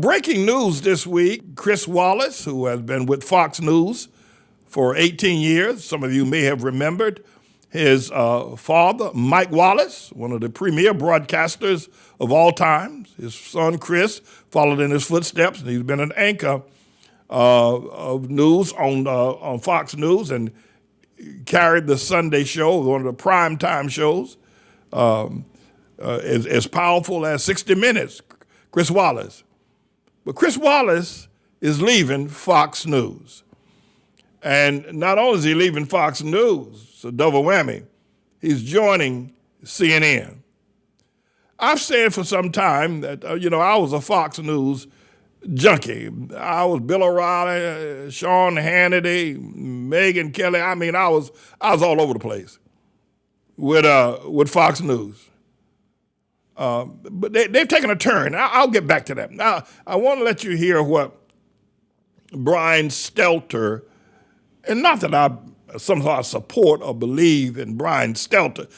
breaking news this week, Chris Wallace, who has been with Fox News for 18 years, some of you may have remembered his father, Mike Wallace, one of the premier broadcasters of all time. His son, Chris, followed in his footsteps, and he's been an anchor of news on Fox News and carried the Sunday show, one of the primetime shows, as powerful as 60 Minutes, Chris Wallace. But Chris Wallace is leaving Fox News. And not only is he leaving Fox News, it's a double whammy, he's joining CNN. I've said for some time that, I was a Fox News junkie. I was Bill O'Reilly, Sean Hannity, Megyn Kelly. I mean, I was all over the place with Fox News. But they've taken a turn. I'll get back to that. Now, I want to let you hear what Brian Stelter, and not that I somehow support or believe in Brian Stelter,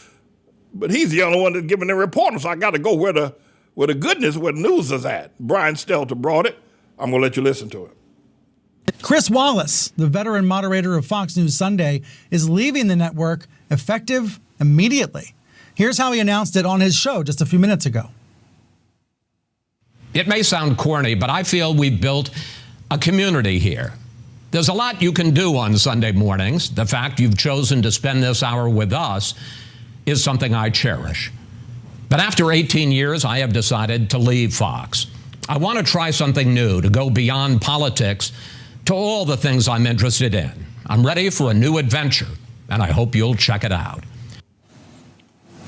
but he's the only one that's giving the reporting, so I got to go where the goodness, where the news is at. Brian Stelter brought it. I'm going to let you listen to it. Chris Wallace, the veteran moderator of Fox News Sunday, is leaving the network effective immediately. Here's how he announced it on his show just a few minutes ago. It may sound corny, but I feel we've built a community here. There's a lot you can do on Sunday mornings. The fact you've chosen to spend this hour with us is something I cherish. But after 18 years, I have decided to leave Fox. I want to try something new, to go beyond politics to all the things I'm interested in. I'm ready for a new adventure, and I hope you'll check it out.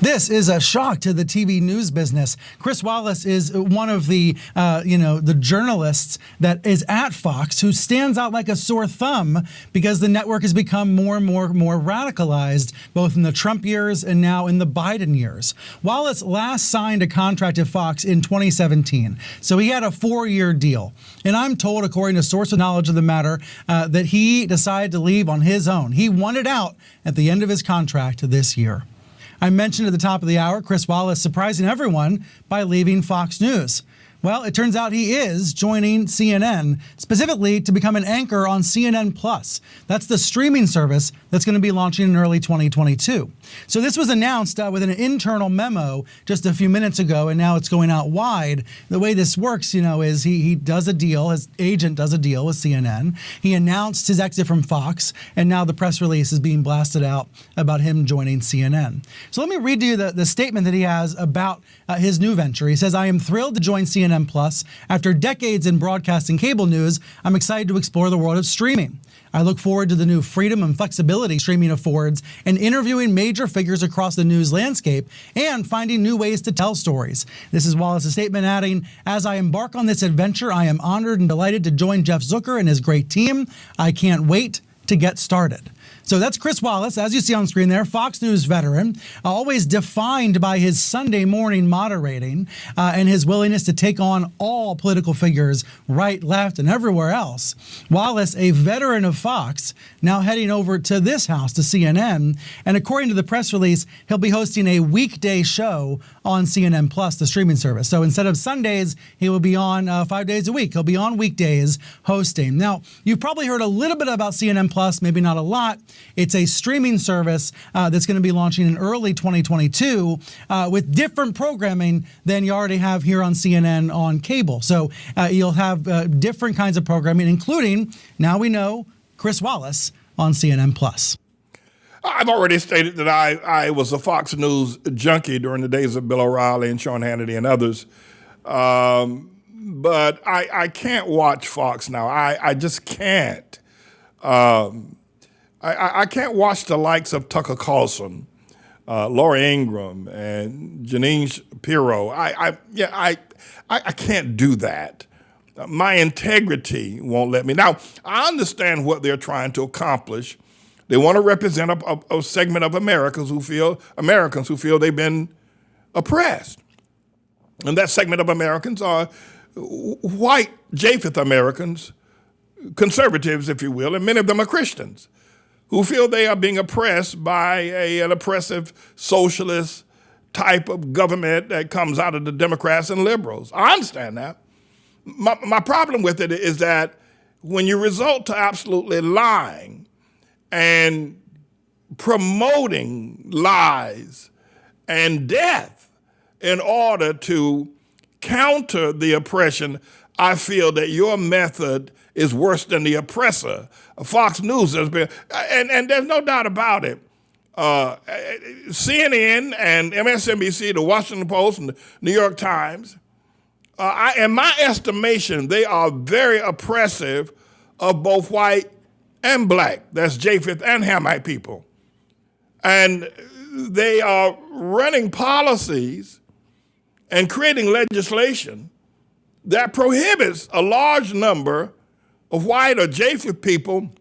This is a shock to the TV news business. Chris Wallace is one of the, the journalists that is at Fox who stands out like a sore thumb because the network has become more and more radicalized, both in the Trump years and now in the Biden years. Wallace last signed a contract at Fox in 2017, so he had a 4-year deal. And I'm told, according to source of knowledge of the matter, that he decided to leave on his own. He wanted out at the end of his contract this year. I mentioned at the top of the hour, Chris Wallace surprising everyone by leaving Fox News. Well, it turns out he is joining CNN, specifically to become an anchor on CNN Plus. That's the streaming service that's going to be launching in early 2022. So this was announced with an internal memo just a few minutes ago, and now it's going out wide. The way this works, is he does a deal, his agent does a deal with CNN. He announced his exit from Fox, and now the press release is being blasted out about him joining CNN. So let me read you the statement that he has about his new venture. He says, "I am thrilled to join CNN Plus. After decades in broadcasting cable news, I'm excited to explore the world of streaming. I look forward to the new freedom and flexibility streaming affords and interviewing major figures across the news landscape and finding new ways to tell stories." This is Wallace's statement, adding, "As I embark on this adventure, I am honored and delighted to join Jeff Zucker and his great team. I can't wait to get started." So that's Chris Wallace, as you see on screen there, Fox News veteran, always defined by his Sunday morning moderating and his willingness to take on all political figures, right, left, and everywhere else. Wallace, a veteran of Fox, now heading over to this house, to CNN. And according to the press release, he'll be hosting a weekday show on CNN Plus, the streaming service. So instead of Sundays, he will be on 5 days a week. He'll be on weekdays hosting. Now, you've probably heard a little bit about CNN Plus, maybe not a lot. It's a streaming service that's going to be launching in early 2022 with different programming than you already have here on CNN on cable. So you'll have different kinds of programming, including, now we know, Chris Wallace on CNN Plus. I've already stated that I was a Fox News junkie during the days of Bill O'Reilly and Sean Hannity and others. But I can't watch Fox now. I just can't. I can't watch the likes of Tucker Carlson, Laura Ingraham, and Janine Shapiro. I can't do that. My integrity won't let me. Now, I understand what they're trying to accomplish. They want to represent a segment of Americans who feel they've been oppressed. And that segment of Americans are white Japheth Americans, conservatives, if you will, and many of them are Christians, who feel they are being oppressed by an oppressive socialist type of government that comes out of the Democrats and liberals. I understand that. My problem with it is that when you resort to absolutely lying and promoting lies and death in order to counter the oppression, I feel that your method is worse than the oppressor. Fox News has been, and there's no doubt about it. CNN and MSNBC, the Washington Post, and the New York Times, in my estimation, they are very oppressive of both white and black. That's Japheth and Hamite people. And they are running policies and creating legislation that prohibits a large number of white or Japheth people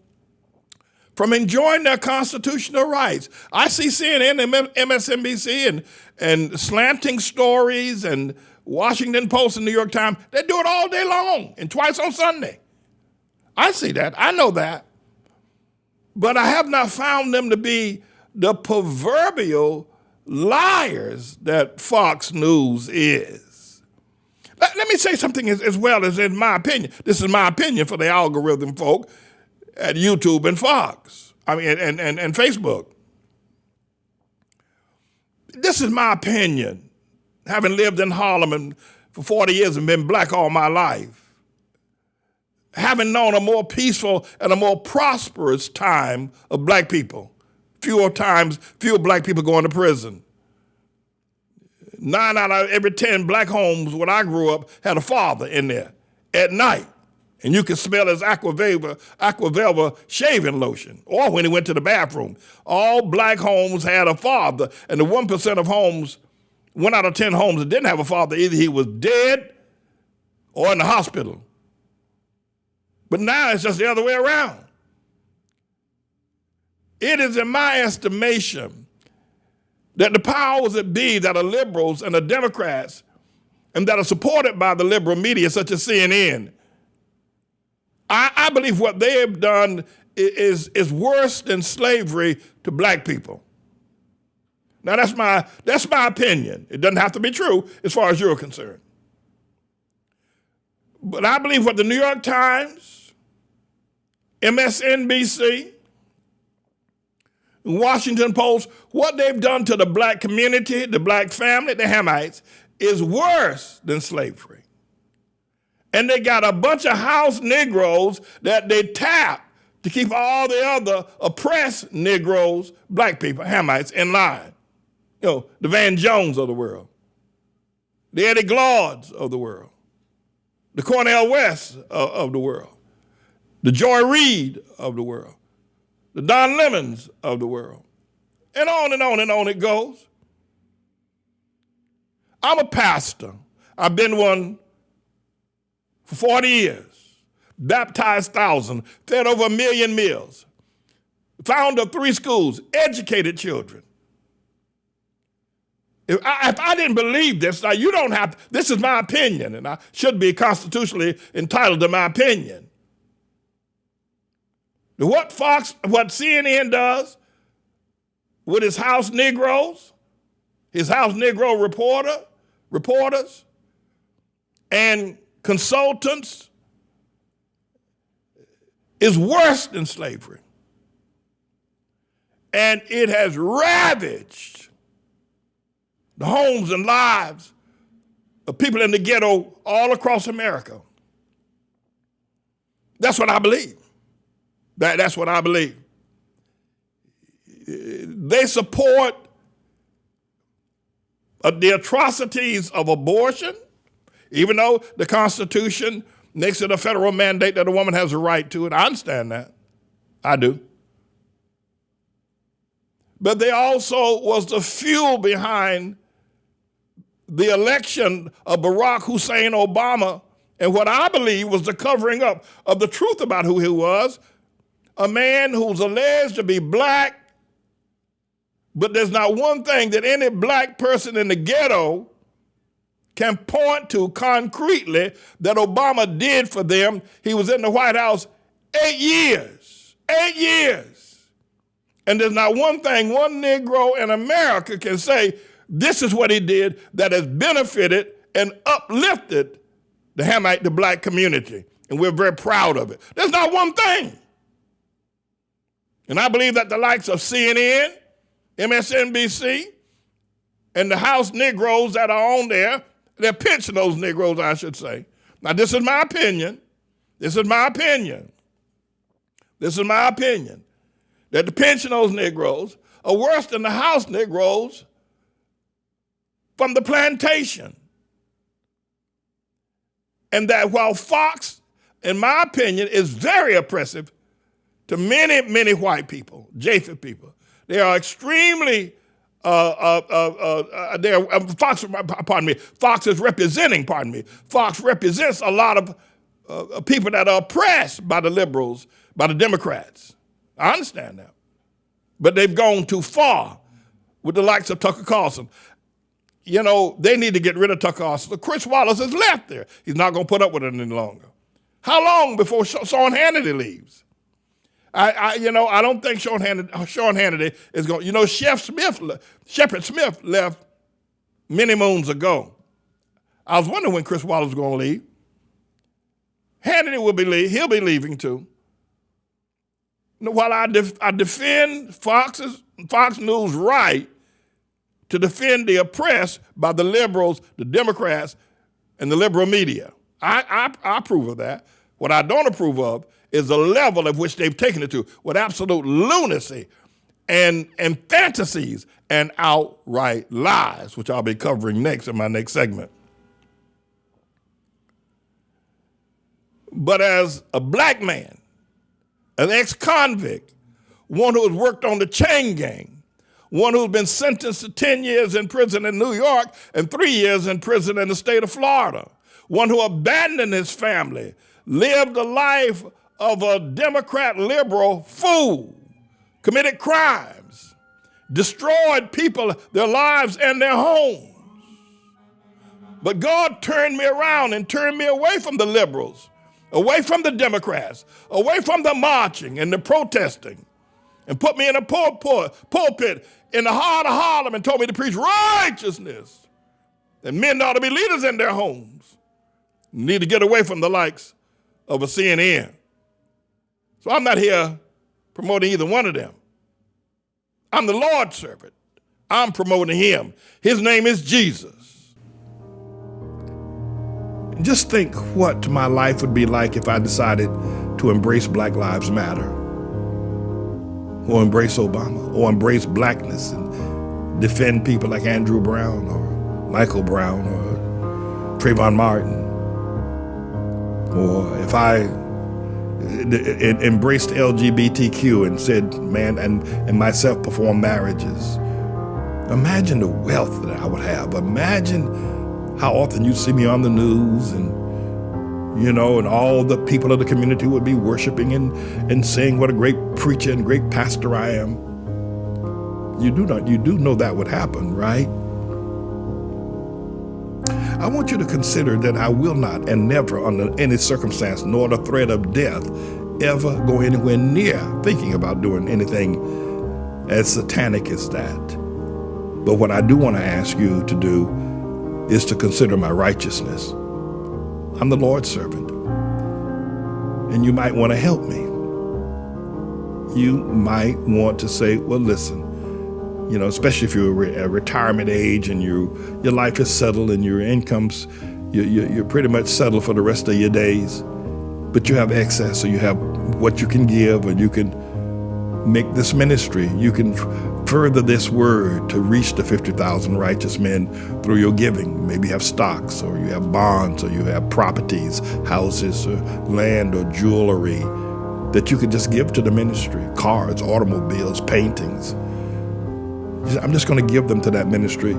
from enjoying their constitutional rights. I see CNN and MSNBC and slanting stories and Washington Post and New York Times. They do it all day long and twice on Sunday. I see that. I know that. But I have not found them to be the proverbial liars that Fox News is. Let me say something as well as in my opinion. This is my opinion for the algorithm folk at YouTube and Fox, and Facebook. This is my opinion, having lived in Harlem for 40 years and been black all my life, having known a more peaceful and a more prosperous time of black people. Fewer black people going to prison. 9 out of every 10 black homes when I grew up had a father in there at night. And you could smell his Aquavelva shaving lotion, or when he went to the bathroom. All black homes had a father, and the 1% of homes, 1 out of 10 homes that didn't have a father, either he was dead or in the hospital. But now it's just the other way around. It is in my estimation that the powers that be that are liberals and the Democrats and that are supported by the liberal media such as CNN, I believe what they have done is worse than slavery to black people. Now that's my opinion. It doesn't have to be true as far as you're concerned. But I believe what the New York Times, MSNBC, Washington Post, what they've done to the black community, the black family, the Hamites, is worse than slavery. And they got a bunch of house Negroes that they tap to keep all the other oppressed Negroes, black people, Hamites, in line. You know, the Van Jones of the world, the Eddie Glauds of the world, the Cornel West of the world, the Joy Reid of the world, the Don Lemons of the world, and on and on and on it goes. I'm a pastor. I've been one for 40 years, baptized thousands, fed over 1 million meals, founder of 3 schools, educated children. If I didn't believe this, now you don't have, this is my opinion, and I should be constitutionally entitled to my opinion. What CNN does with his house Negroes, his house Negro reporters, and consultants is worse than slavery. And it has ravaged the homes and lives of people in the ghetto all across America. That's what I believe. That's what I believe. They support the atrocities of abortion, even though the Constitution makes it a federal mandate that a woman has a right to it. I understand that. I do. But they also was the fuel behind the election of Barack Hussein Obama and what I believe was the covering up of the truth about who he was, a man who's alleged to be black, but there's not one thing that any black person in the ghetto can point to concretely that Obama did for them. He was in the White House 8 years. 8 years. And there's not one thing one Negro in America can say, this is what he did that has benefited and uplifted the Hamite, the black community, and we're very proud of it. There's not one thing. And I believe that the likes of CNN, MSNBC, and the house Negroes that are on there, they're pinching those Negroes, I should say. Now, this is my opinion. This is my opinion. This is my opinion. That the pinching those Negroes are worse than the house Negroes from the plantation. And that while Fox, in my opinion, is very oppressive to many, many white people, Japheth people, they are extremely, Fox is representing, Fox represents a lot of people that are oppressed by the liberals, by the Democrats. I understand that. But they've gone too far with the likes of Tucker Carlson. You know, they need to get rid of Tucker Carlson. Chris Wallace has left there. He's not going to put up with it any longer. How long before Sean Hannity leaves? I don't think Sean Hannity is going. You know, Shepard Smith left many moons ago. I was wondering when Chris Wallace was going to leave. Hannity will be leaving. He'll be leaving too. While I defend Fox News' right to defend the oppressed by the liberals, the Democrats, and the liberal media, I approve of that. What I don't approve of is the level at which they've taken it to, with absolute lunacy and fantasies and outright lies, which I'll be covering next in my next segment. But as a black man, an ex-convict, one who has worked on the chain gang, one who's been sentenced to 10 years in prison in New York and 3 years in prison in the state of Florida, one who abandoned his family, lived a life of a Democrat liberal fool, committed crimes, destroyed people, their lives and their homes. But God turned me around and turned me away from the liberals, away from the Democrats, away from the marching and the protesting, and put me in a pulpit in the heart of Harlem and told me to preach righteousness. And men ought to be leaders in their homes. You need to get away from the likes of a CNN. So I'm not here promoting either one of them. I'm the Lord's servant. I'm promoting him. His name is Jesus. Just think what my life would be like if I decided to embrace Black Lives Matter, or embrace Obama, or embrace blackness and defend people like Andrew Brown or Michael Brown or Trayvon Martin. Or if I embraced LGBTQ and said, man, and myself perform marriages. Imagine the wealth that I would have. Imagine how often you'd see me on the news and all the people of the community would be worshiping and saying what a great preacher and great pastor I am. You do know that would happen, right? I want you to consider that I will not and never under any circumstance nor the threat of death ever go anywhere near thinking about doing anything as satanic as that. But what I do want to ask you to do is to consider my righteousness. I'm the Lord's servant, and you might want to help me. You might want to say, well, listen, especially if you're at retirement age and your life is settled and your income's, you're pretty much settled for the rest of your days, but you have excess, so you have what you can give, or you can make this ministry. You can further this word to reach the 50,000 righteous men through your giving. Maybe you have stocks, or you have bonds, or you have properties, houses, or land, or jewelry that you could just give to the ministry, cars, automobiles, paintings. I'm just going to give them to that ministry.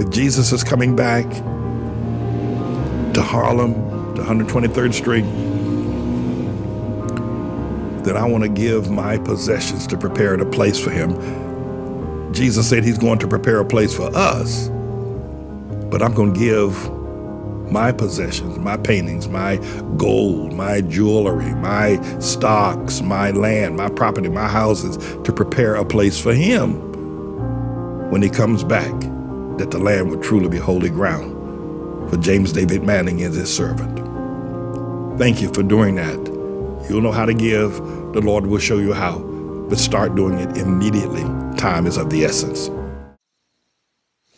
If Jesus is coming back to Harlem, to 123rd Street, then I want to give my possessions to prepare a place for him. Jesus said he's going to prepare a place for us, but I'm going to give my possessions, my paintings, my gold, my jewelry, my stocks, my land, my property, my houses, to prepare a place for him when he comes back, that the land would truly be holy ground for James David Manning as his servant. Thank you for doing that. You'll know how to give. The Lord will show you how, but start doing it immediately. Time is of the essence.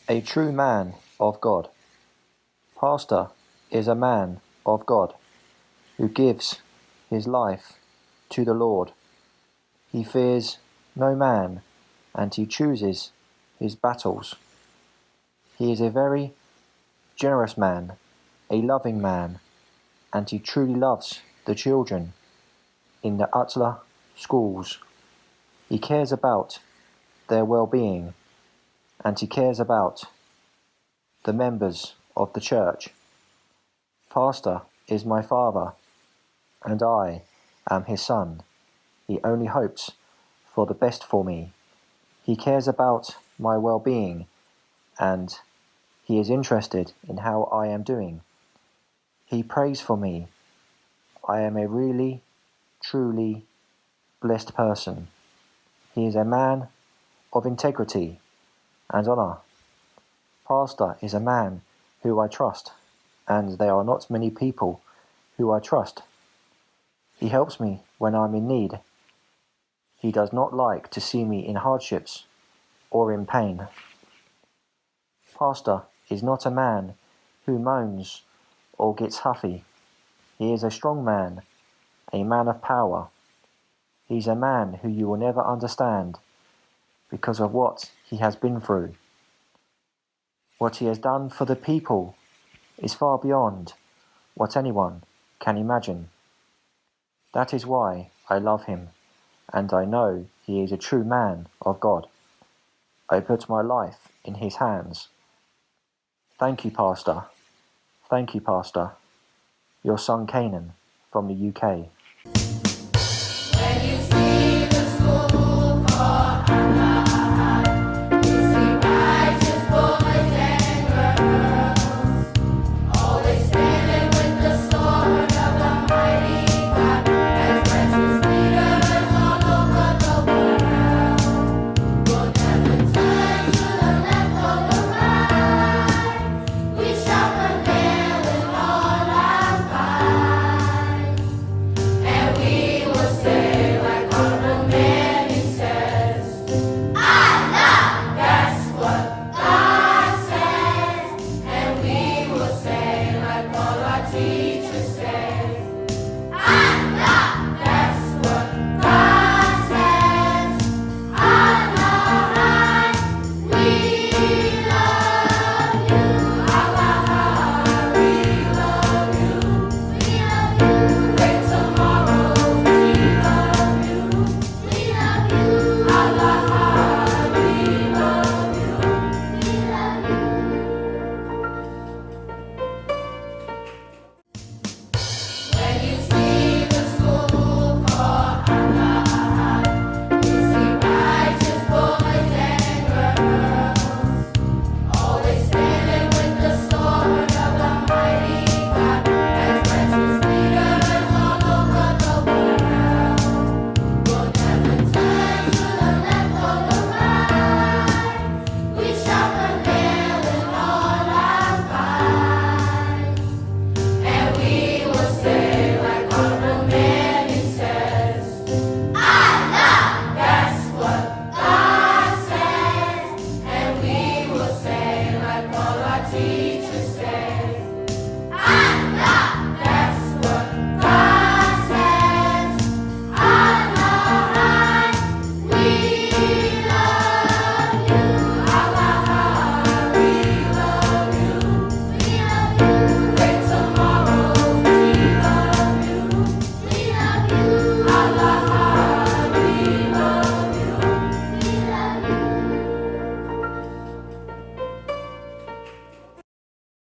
A true man of God. Pastor is a man of God who gives his life to the Lord. He fears no man, and he chooses his battles. He is a very generous man, a loving man, and he truly loves the children in the ATLAH schools. He cares about their well-being, and he cares about the members of the church. Pastor is my father, and I am his son. He only hopes for the best for me. He cares about my well-being, and he is interested in how I am doing. He prays for me. I am a really, truly blessed person. He is a man of integrity and honor. Pastor is a man who I trust, and there are not many people who I trust. He helps me when I'm in need. He does not like to see me in hardships or in pain. Pastor is not a man who moans or gets huffy. He is a strong man, a man of power. He's a man who you will never understand because of what he has been through. What he has done for the people is far beyond what anyone can imagine. That is why I love him, and I know he is a true man of God. I put my life in his hands. Thank you, Pastor. Thank you, Pastor. Your son Canaan from the UK.